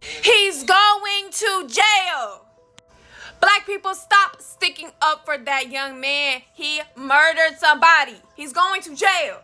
He's going to jail. Black people, stop sticking up for that young man. He murdered somebody. He's going to jail.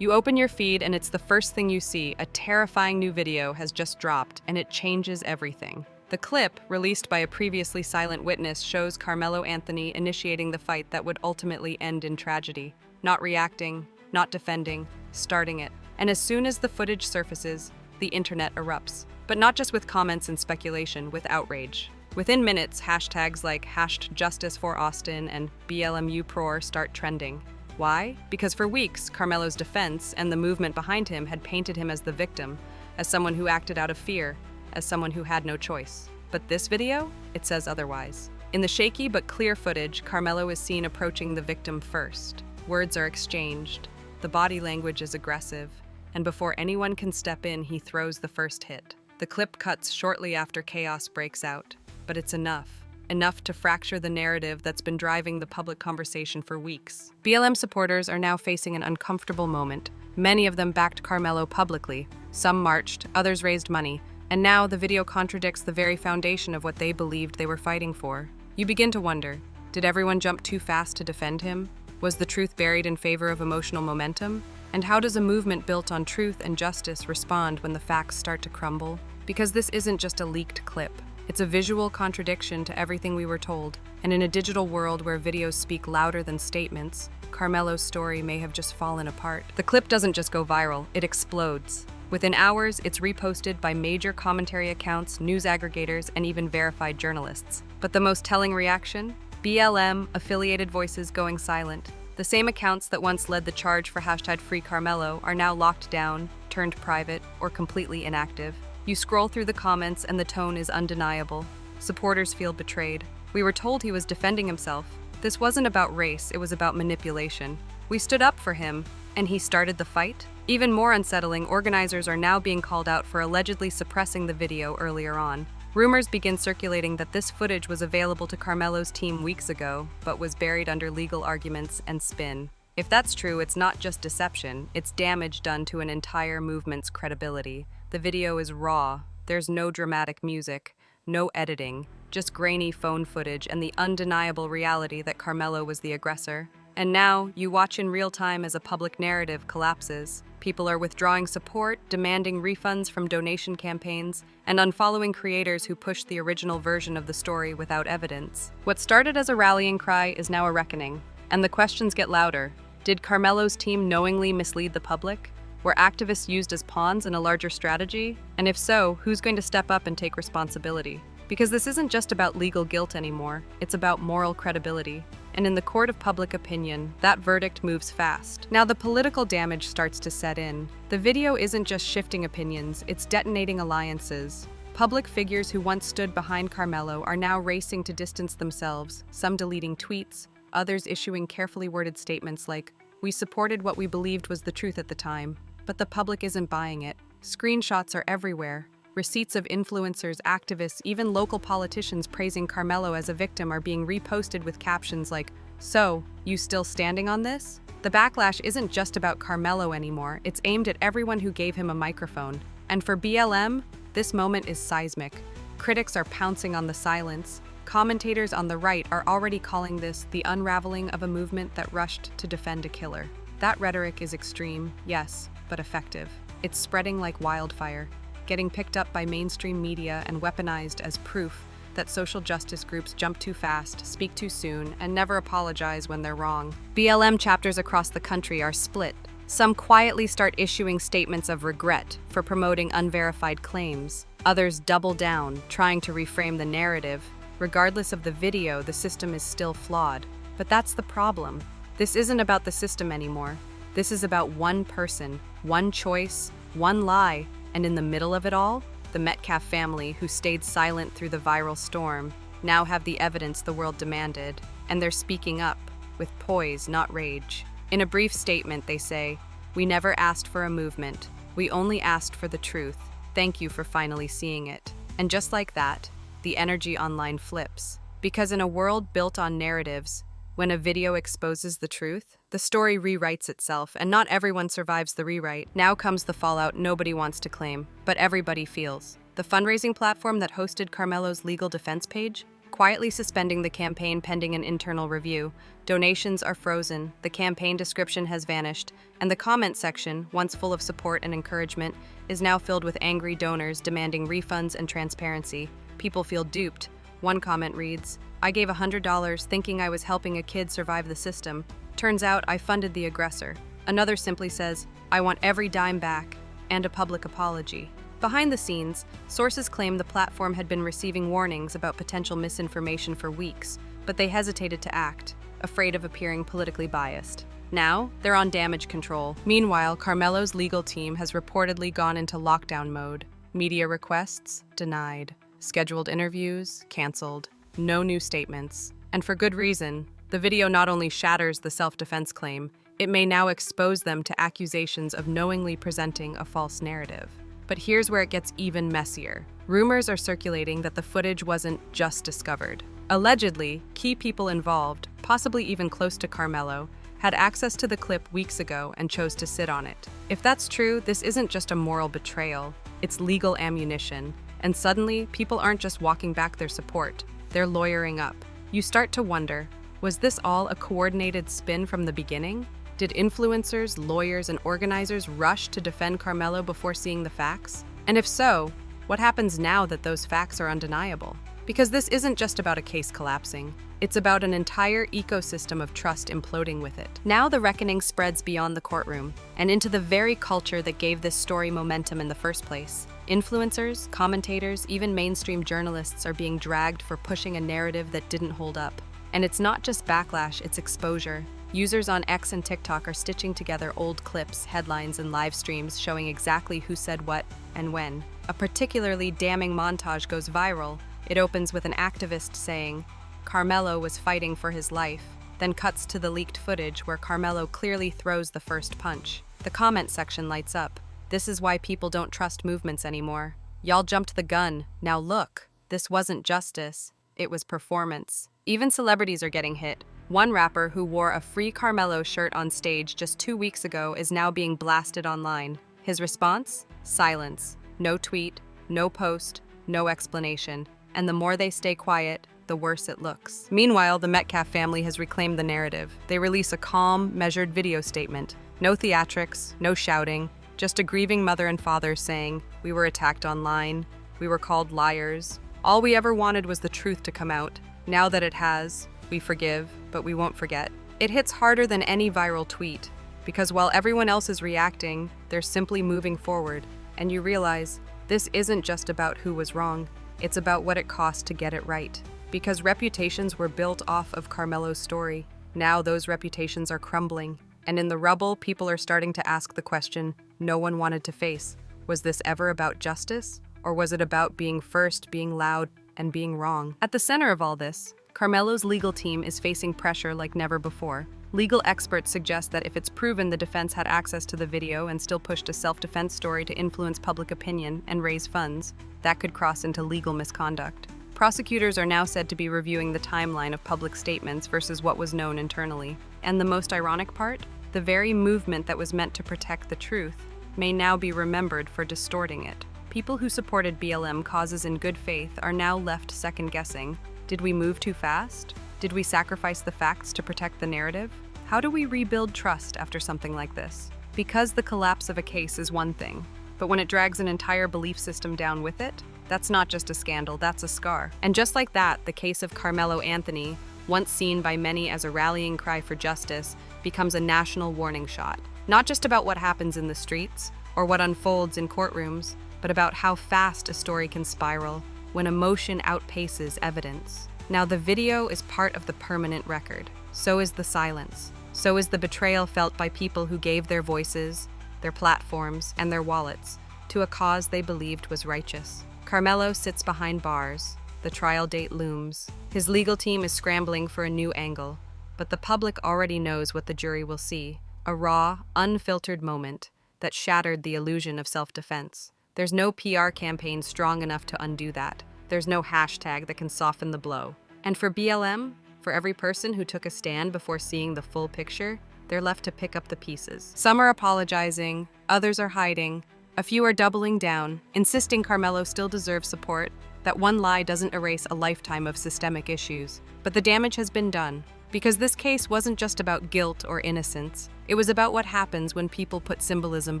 You open your feed and it's the first thing you see. A terrifying new video has just dropped and it changes everything. The clip, released by a previously silent witness, shows Karmelo Anthony initiating the fight that would ultimately end in tragedy. Not reacting, not defending, starting it. And as soon as the footage surfaces, the internet erupts. But not just with comments and speculation, with outrage. Within minutes, hashtags like #JusticeForAustin and BLM Uproar start trending. Why? Because for weeks, Karmelo's defense and the movement behind him had painted him as the victim, as someone who acted out of fear, as someone who had no choice. But this video, it says otherwise. In the shaky but clear footage, Karmelo is seen approaching the victim first. Words are exchanged. The body language is aggressive. And before anyone can step in, he throws the first hit. The clip cuts shortly after chaos breaks out. But it's enough. Enough to fracture the narrative that's been driving the public conversation for weeks. BLM supporters are now facing an uncomfortable moment. Many of them backed Karmelo publicly. Some marched, others raised money. And now the video contradicts the very foundation of what they believed they were fighting for. You begin to wonder, did everyone jump too fast to defend him? Was the truth buried in favor of emotional momentum? And how does a movement built on truth and justice respond when the facts start to crumble? Because this isn't just a leaked clip. It's a visual contradiction to everything we were told. And in a digital world where videos speak louder than statements, Karmelo's story may have just fallen apart. The clip doesn't just go viral, it explodes. Within hours, it's reposted by major commentary accounts, news aggregators, and even verified journalists. But the most telling reaction? BLM affiliated voices going silent. The same accounts that once led the charge for #FreeKarmelo are now locked down, turned private, or completely inactive. You scroll through the comments and the tone is undeniable. Supporters feel betrayed. We were told he was defending himself. This wasn't about race, it was about manipulation. We stood up for him, and he started the fight? Even more unsettling, organizers are now being called out for allegedly suppressing the video earlier on. Rumors begin circulating that this footage was available to Karmelo's team weeks ago, but was buried under legal arguments and spin. If that's true, it's not just deception, it's damage done to an entire movement's credibility. The video is raw, there's no dramatic music, no editing, just grainy phone footage and the undeniable reality that Karmelo was the aggressor. And now, you watch in real time as a public narrative collapses. People are withdrawing support, demanding refunds from donation campaigns, and unfollowing creators who pushed the original version of the story without evidence. What started as a rallying cry is now a reckoning. And the questions get louder. Did Karmelo's team knowingly mislead the public? Were activists used as pawns in a larger strategy? And if so, who's going to step up and take responsibility? Because this isn't just about legal guilt anymore, it's about moral credibility. And in the court of public opinion, that verdict moves fast. Now the political damage starts to set in. The video isn't just shifting opinions, it's detonating alliances. Public figures who once stood behind Karmelo are now racing to distance themselves, some deleting tweets, others issuing carefully worded statements like, "We supported what we believed was the truth at the time." But the public isn't buying it. Screenshots are everywhere. Receipts of influencers, activists, even local politicians praising Karmelo as a victim are being reposted with captions like, "So, you still standing on this?" The backlash isn't just about Karmelo anymore, it's aimed at everyone who gave him a microphone. And for BLM, this moment is seismic. Critics are pouncing on the silence. Commentators on the right are already calling this the unraveling of a movement that rushed to defend a killer. That rhetoric is extreme, yes, but effective. It's spreading like wildfire, getting picked up by mainstream media and weaponized as proof that social justice groups jump too fast, speak too soon, and never apologize when they're wrong. BLM chapters across the country are split. Some quietly start issuing statements of regret for promoting unverified claims. Others double down, trying to reframe the narrative. Regardless of the video, the system is still flawed. But that's the problem. This isn't about the system anymore. This is about one person, one choice, one lie, and in the middle of it all, the Metcalf family, who stayed silent through the viral storm, now have the evidence the world demanded, and they're speaking up, with poise, not rage. In a brief statement, they say, "We never asked for a movement. We only asked for the truth. Thank you for finally seeing it." And just like that, the energy online flips. Because in a world built on narratives, when a video exposes the truth, the story rewrites itself, and not everyone survives the rewrite. Now comes the fallout nobody wants to claim, but everybody feels. the fundraising platform that hosted Karmelo's legal defense page, quietly suspending the campaign pending an internal review. Donations are frozen, the campaign description has vanished, and the comment section, once full of support and encouragement, is now filled with angry donors demanding refunds and transparency. People feel duped. One comment reads, "I gave $100 thinking I was helping a kid survive the system. Turns out I funded the aggressor." Another simply says, "I want every dime back," and a public apology. Behind the scenes, sources claim the platform had been receiving warnings about potential misinformation for weeks, but they hesitated to act, afraid of appearing politically biased. Now, they're on damage control. Meanwhile, Karmelo's legal team has reportedly gone into lockdown mode. Media requests denied. Scheduled interviews canceled. No new statements. And for good reason. The video not only shatters the self-defense claim, it may now expose them to accusations of knowingly presenting a false narrative. But here's where it gets even messier. Rumors are circulating that the footage wasn't just discovered. Allegedly, key people involved, possibly even close to Karmelo, had access to the clip weeks ago and chose to sit on it. If that's true, this isn't just a moral betrayal, it's legal ammunition. And suddenly, people aren't just walking back their support, they're lawyering up. You start to wonder, was this all a coordinated spin from the beginning? Did influencers, lawyers, and organizers rush to defend Karmelo before seeing the facts? And if so, what happens now that those facts are undeniable? Because this isn't just about a case collapsing. It's about an entire ecosystem of trust imploding with it. Now the reckoning spreads beyond the courtroom and into the very culture that gave this story momentum in the first place. Influencers, commentators, even mainstream journalists are being dragged for pushing a narrative that didn't hold up. And it's not just backlash, it's exposure. Users on X and TikTok are stitching together old clips, headlines, and live streams showing exactly who said what and when. A particularly damning montage goes viral. It opens with an activist saying, "Karmelo was fighting for his life," then cuts to the leaked footage where Karmelo clearly throws the first punch. The comment section lights up. "This is why people don't trust movements anymore. Y'all jumped the gun. Now look, this wasn't justice, it was performance." Even celebrities are getting hit. One rapper who wore a Free Karmelo shirt on stage just 2 weeks ago is now being blasted online. His response? Silence. No tweet, no post, no explanation. And the more they stay quiet, the worse it looks. Meanwhile, the Metcalf family has reclaimed the narrative. They release a calm, measured video statement. No theatrics, no shouting, just a grieving mother and father saying, "We were attacked online, we were called liars. All we ever wanted was the truth to come out. Now that it has, we forgive, but we won't forget." It hits harder than any viral tweet, because while everyone else is reacting, they're simply moving forward, and you realize this isn't just about who was wrong, it's about what it cost to get it right. Because reputations were built off of Karmelo's story. Now those reputations are crumbling, and in the rubble, people are starting to ask the question no one wanted to face. Was this ever about justice? Or was it about being first, being loud, and being wrong? At the center of all this, Karmelo's legal team is facing pressure like never before. Legal experts suggest that if it's proven the defense had access to the video and still pushed a self-defense story to influence public opinion and raise funds, that could cross into legal misconduct. Prosecutors are now said to be reviewing the timeline of public statements versus what was known internally. And the most ironic part? The very movement that was meant to protect the truth may now be remembered for distorting it. People who supported BLM causes in good faith are now left second-guessing. Did we move too fast? Did we sacrifice the facts to protect the narrative? How do we rebuild trust after something like this? Because the collapse of a case is one thing, but when it drags an entire belief system down with it, that's not just a scandal, that's a scar. And just like that, the case of Karmelo Anthony, once seen by many as a rallying cry for justice, becomes a national warning shot. Not just about what happens in the streets or what unfolds in courtrooms, but about how fast a story can spiral when emotion outpaces evidence. Now, the video is part of the permanent record. So is the silence. So is the betrayal felt by people who gave their voices, their platforms, and their wallets to a cause they believed was righteous. Karmelo sits behind bars. The trial date looms. His legal team is scrambling for a new angle, but the public already knows what the jury will see. A raw, unfiltered moment that shattered the illusion of self-defense. There's no PR campaign strong enough to undo that. There's no hashtag that can soften the blow. And for BLM, for every person who took a stand before seeing the full picture, they're left to pick up the pieces. Some are apologizing, others are hiding, A few are doubling down, insisting Karmelo still deserves support, that one lie doesn't erase a lifetime of systemic issues. But the damage has been done, because this case wasn't just about guilt or innocence. It was about what happens when people put symbolism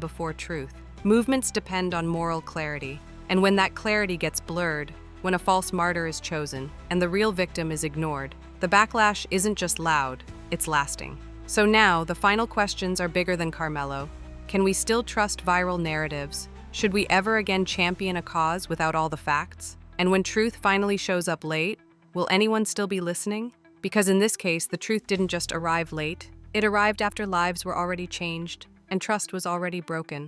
before truth. Movements depend on moral clarity, and when that clarity gets blurred, when a false martyr is chosen, and the real victim is ignored, the backlash isn't just loud, it's lasting. So now, the final questions are bigger than Karmelo. Can we still trust viral narratives? Should we ever again champion a cause without all the facts? And when truth finally shows up late, will anyone still be listening? Because in this case, the truth didn't just arrive late, it arrived after lives were already changed and trust was already broken.